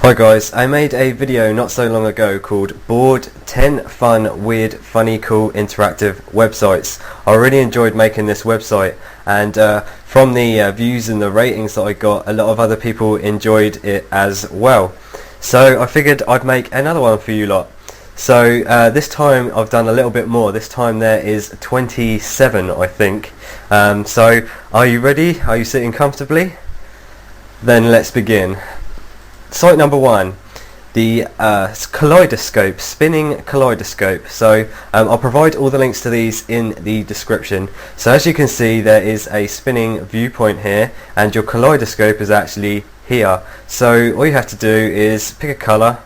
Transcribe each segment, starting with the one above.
Hi guys, I made a video not so long ago called Bored 10 Fun, Weird, Funny, Cool, Interactive Websites. I really enjoyed making this website, and from the views and the ratings that I got, a lot of other people enjoyed it as well. So I figured I'd make another one for you lot. So this time I've done a little bit more. This time there is 27, I think. So are you ready? Are you sitting comfortably? Then let's begin. Site number 1, the kaleidoscope, spinning kaleidoscope. So I'll provide all the links to these in the description. So as you can see, there is a spinning viewpoint here, and your kaleidoscope is actually here. So all you have to do is pick a colour.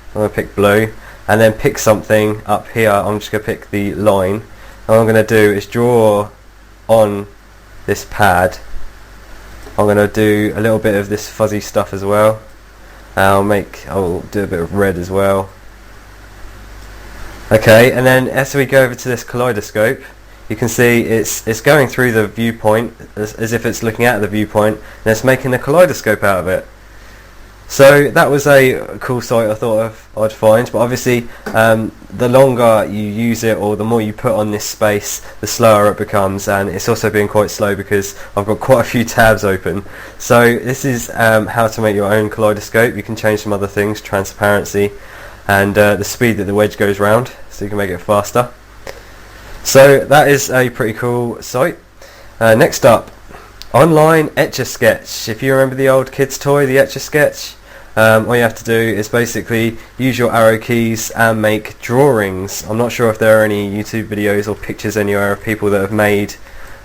I'm going to pick blue, and then pick something up here. I'm just going to pick the line. And what I'm going to do is draw on this pad. I'm going to do a little bit of this fuzzy stuff as well. I'll do a bit of red as well. Okay, and then as we go over to this kaleidoscope, you can see it's going through the viewpoint as if it's looking at the viewpoint, and it's making a kaleidoscope out of it. So that was a cool sight I thought I'd find, but obviously the longer you use it, or the more you put on this space, the slower it becomes, and it's also been quite slow because I've got quite a few tabs open. So this is how to make your own kaleidoscope. You can change some other things, transparency, and the speed that the wedge goes round, so you can make it faster. So that is a pretty cool site. Next up, online Etch-a-Sketch. If you remember the old kids toy, the Etch-a-Sketch, all you have to do is basically use your arrow keys and make drawings. I'm not sure if there are any YouTube videos or pictures anywhere of people that have made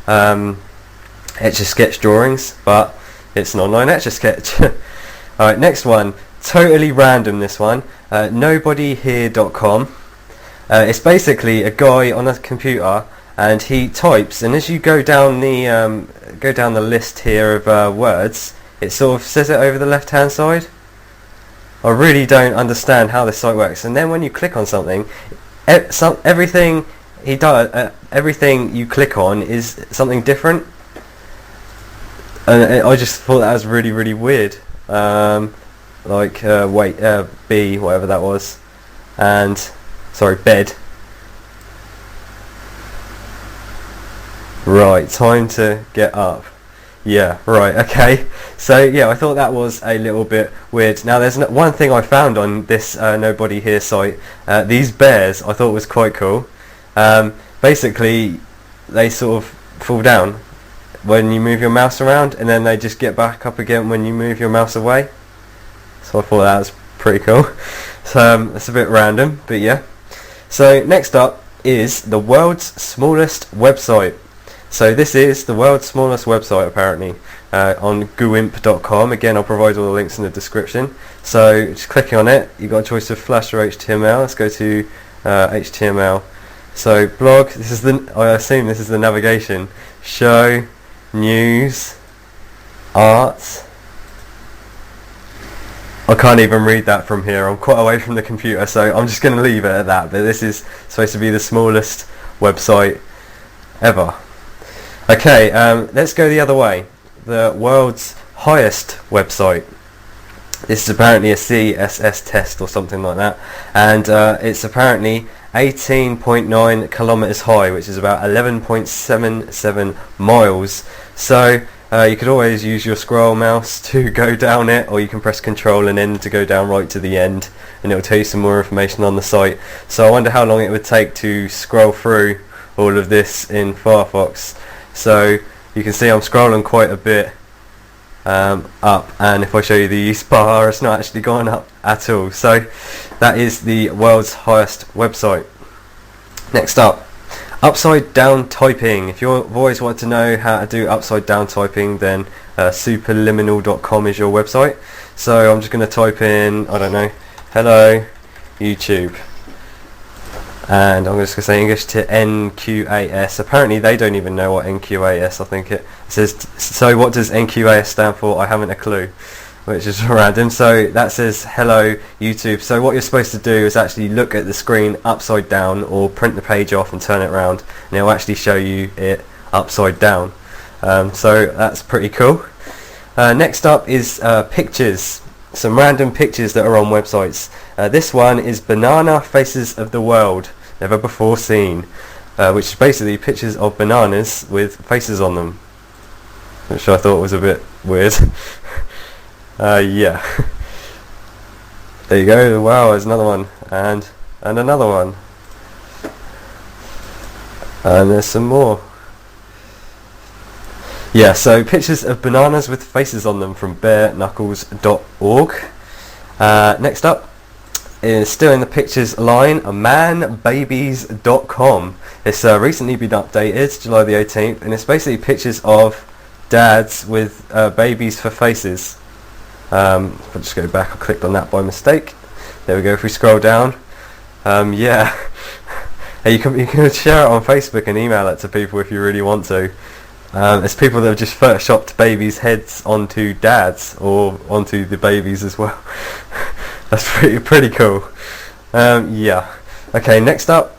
Etch-a-Sketch drawings, but it's an online Etch-a-Sketch. Alright, next one, totally random this one, nobodyhere.com. It's basically a guy on a computer, and he types, and as you go down the list here of words, it sort of says it over the left hand side. I really don't understand how this site works. And then when you click on something, everything he does, everything you click on is something different. And I just thought that was really, really weird. B, whatever that was, and sorry, bed. Right, time to get up. Yeah, right, okay. So yeah, I thought that was a little bit weird. Now there's one thing I found on this Nobody Here site. These bears I thought was quite cool. Basically, they sort of fall down when you move your mouse around, and then they just get back up again when you move your mouse away. So I thought that was pretty cool. So it's a bit random, but yeah. So next up is the world's smallest website. So this is the world's smallest website apparently, on gooimp.com. Again, I'll provide all the links in the description. So just clicking on it, you've got a choice of Flash or HTML. Let's go to HTML. So blog, I assume this is the navigation. Show, news, art. I can't even read that from here. I'm quite away from the computer, so I'm just going to leave it at that. But this is supposed to be the smallest website ever. Okay, let's go the other way. The world's highest website. This is apparently a CSS test or something like that, and it's apparently 18.9 kilometers high, which is about 11.77 miles. So you could always use your scroll mouse to go down it, or you can press Control and N to go down right to the end, and it will tell you some more information on the site. So I wonder how long it would take to scroll through all of this in Firefox. So you can see I'm scrolling quite a bit up, and if I show you the use bar, it's not actually going up at all. So that is the world's highest website. Next up, upside down typing. If you've always wanted to know how to do upside down typing, then superliminal.com is your website. So I'm just going to type in, I don't know, hello YouTube. And I'm just going to say English to NQAS. Apparently they don't even know what NQAS, I think it says. So what does NQAS stand for? I haven't a clue, which is random. So that says hello YouTube. So what you're supposed to do is actually look at the screen upside down, or print the page off and turn it around, and it will actually show you it upside down. So that's pretty cool. Next up is pictures. some random pictures that are on websites. This one is Banana Faces of the World, Never Before Seen, which is basically pictures of bananas with faces on them, which I thought was a bit weird. Yeah. There you go. Wow, there's another one, and another one, and there's some more. Yeah, so pictures of bananas with faces on them from bareknuckles.org. Next up is still in the pictures line, manbabies.com. It's recently been updated, July the 18th, and it's basically pictures of dads with babies for faces. I'll just go back, I clicked on that by mistake. There we go, if we scroll down. Yeah, you can share it on Facebook and email it to people if you really want to. It's people that have just photoshopped babies' heads onto dads or onto the babies as well. That's pretty cool. Yeah. Okay, next up,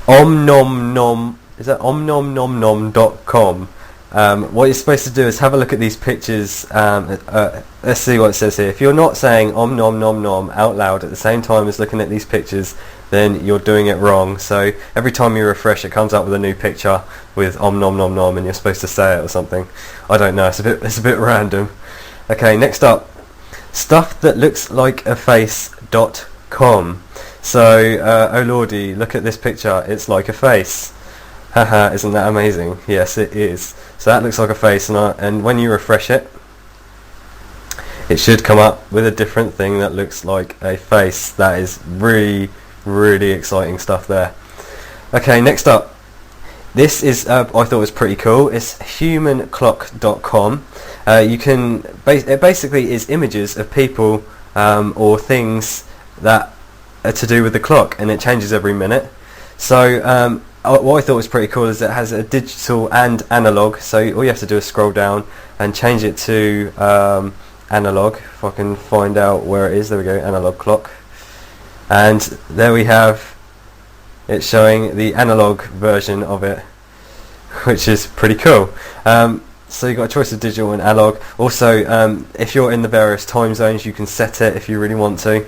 omnomnom.com. What you're supposed to do is have a look at these pictures. Let's see what it says here. If you're not saying om nom nom nom out loud at the same time as looking at these pictures, then you're doing it wrong. So every time you refresh, it comes up with a new picture with om nom nom nom, and you're supposed to say it or something. I don't know. It's a bit random. Okay, next up, stuff that looks like a face.com. So, oh lordy, look at this picture. It's like a face. Haha, isn't that amazing? Yes, it is. So that looks like a face, and when you refresh it, it should come up with a different thing that looks like a face. That is really, really exciting stuff there. Okay, next up, this is I thought was pretty cool. It's humanclock.com. It basically is images of people or things that are to do with the clock, and it changes every minute. So what I thought was pretty cool is it has a digital and analog, so all you have to do is scroll down and change it to analog. If I can find out where it is, there we go, analog clock, and there we have it showing the analog version of it, which is pretty cool. So you've got a choice of digital and analog. Also, if you're in the various time zones, you can set it if you really want to.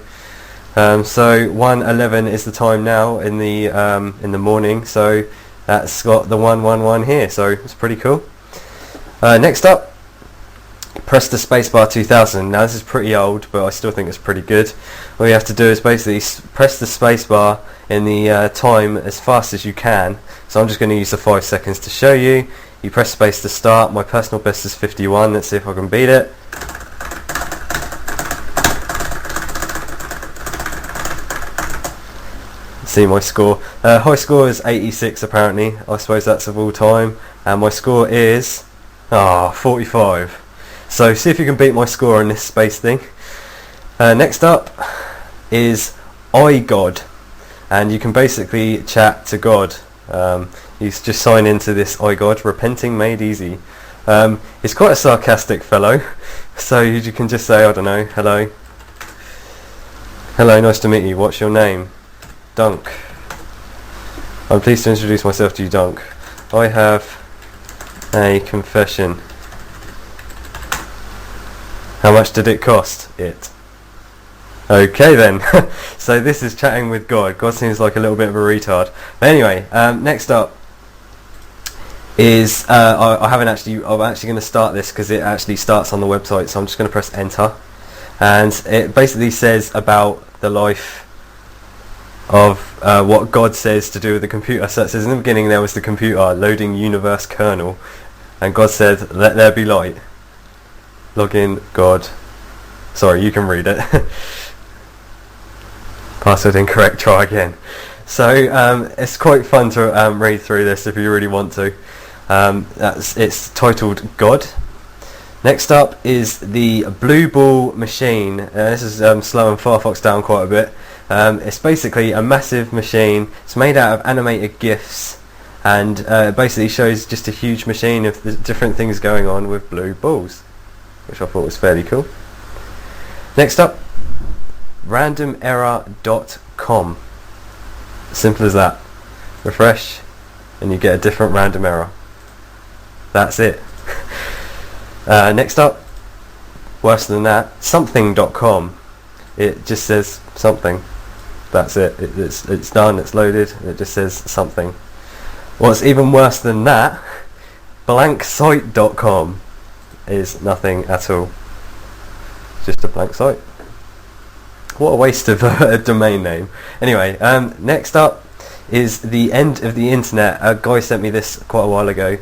So 1:11 is the time now in the morning, so that's got the 111 here, so it's pretty cool. Next up, press the spacebar 2000. Now this is pretty old, but I still think it's pretty good. All you have to do is basically press the spacebar in the time as fast as you can. So I'm just going to use the 5 seconds to show you. You press space to start. My personal best is 51. Let's see if I can beat it. See my score. High score is 86 apparently. I suppose that's of all time, and my score is 45. So see if you can beat my score on this space thing. Next up is iGod, and you can basically chat to God. You just sign into this iGod, repenting made easy. He's quite a sarcastic fellow, so you can just say, I don't know, hello, nice to meet you, what's your name? Dunk. I'm pleased to introduce myself to you, Dunk. I have a confession. How much did it cost? It. Okay then. So this is chatting with God. God seems like a little bit of a retard. But anyway, next up is I'm actually going to start this because it actually starts on the website. So I'm just going to press enter, and it basically says about the life of what God says to do with the computer. So it says in the beginning there was the computer loading universe kernel, and God said, let there be light. Log in, God. Sorry, you can read it. Password incorrect, try again. So it's quite fun to read through this if you really want to. It's titled God. Next up is the Blue Ball machine. This is slowing Firefox down quite a bit. It's basically a massive machine. It's made out of animated GIFs, and it basically shows just a huge machine of the different things going on with blue balls, which I thought was fairly cool. Next up, randomerror.com. Simple as that. Refresh and you get a different random error. That's it. Next up, worse than that, something.com. It just says something. That's it. It's done, it's loaded, it just says something. What's even worse than that, blanksite.com is nothing at all. Just a blank site. What a waste of a domain name. Anyway, next up is the end of the internet. A guy sent me this quite a while ago.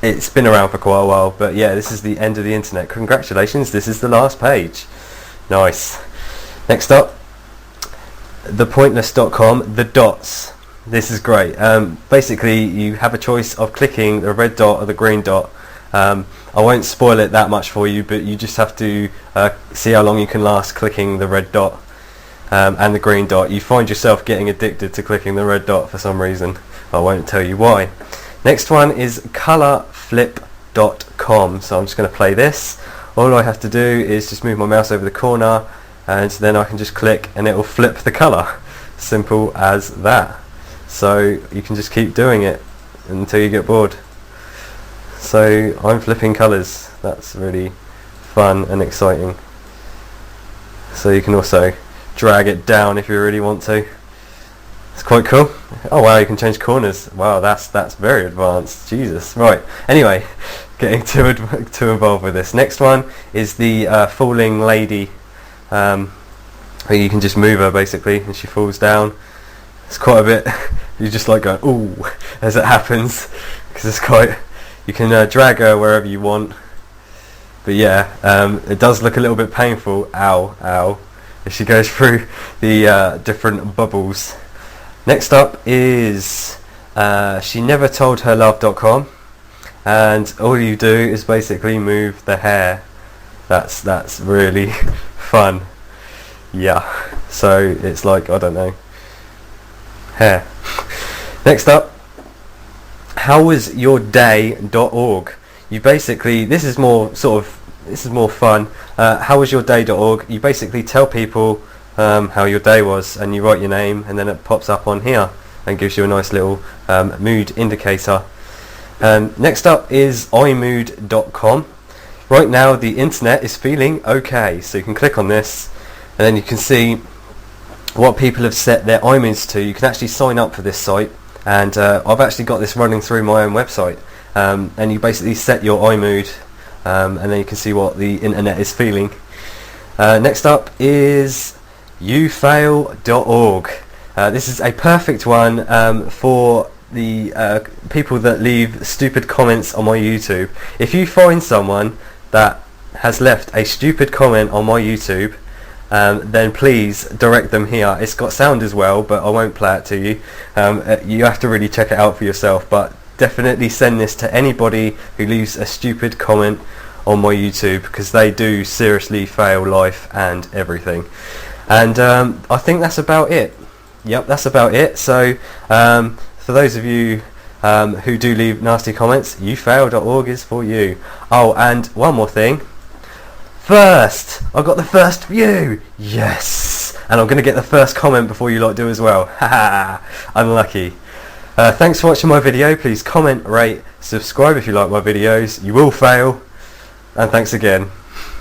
It's been around for quite a while, but yeah, this is the end of the internet. Congratulations, this is the last page. Nice. Next up, thepointless.com, the dots. This is great. Basically, you have a choice of clicking the red dot or the green dot. I won't spoil it that much for you, but you just have to see how long you can last clicking the red dot and the green dot. You find yourself getting addicted to clicking the red dot for some reason. I won't tell you why. Next one is colorflip.com. So I'm just going to play this. All I have to do is just move my mouse over the corner, and then I can just click and it will flip the color. Simple as that. So you can just keep doing it until you get bored. So I'm flipping colours. That's really fun and exciting. So you can also drag it down if you really want to. It's quite cool. Oh wow, you can change corners. Wow, that's very advanced. Jesus. Right. Anyway, getting too involved with this. Next one is the falling lady. You can just move her basically, and she falls down. It's quite a bit. You just like going ooh as it happens, because it's quite. You can drag her wherever you want. But yeah, it does look a little bit painful. Ow, ow. If she goes through the different bubbles. Next up is shenevertoldherlove.com, and all you do is basically move the hair. That's really fun. Yeah. So it's like, I don't know, hair. Next up, howwasyourday.org. You basically, this is more fun. Howwasyourday.org. You basically tell people how your day was, and you write your name, and then it pops up on here and gives you a nice little mood indicator. Next up is iMood.com. Right now the internet is feeling okay, so you can click on this and then you can see what people have set their iMoods to. You can actually sign up for this site, and I've actually got this running through my own website, and you basically set your iMood, and then you can see what the internet is feeling. Next up is youfail.org. This is a perfect one for the people that leave stupid comments on my YouTube. If you find someone that has left a stupid comment on my YouTube, then please direct them here. It's got sound as well, but I won't play it to you. You have to really check it out for yourself, but definitely send this to anybody who leaves a stupid comment on my YouTube, because they do seriously fail life and everything. And I think that's about it. Yep, that's about it. So for those of you who do leave nasty comments, youfail.org is for you. Oh, and one more thing. First! I got the first view! Yes! And I'm going to get the first comment before you lot do as well. Haha! Unlucky. Thanks for watching my video. Please comment, rate, subscribe if you like my videos. You will fail. And thanks again.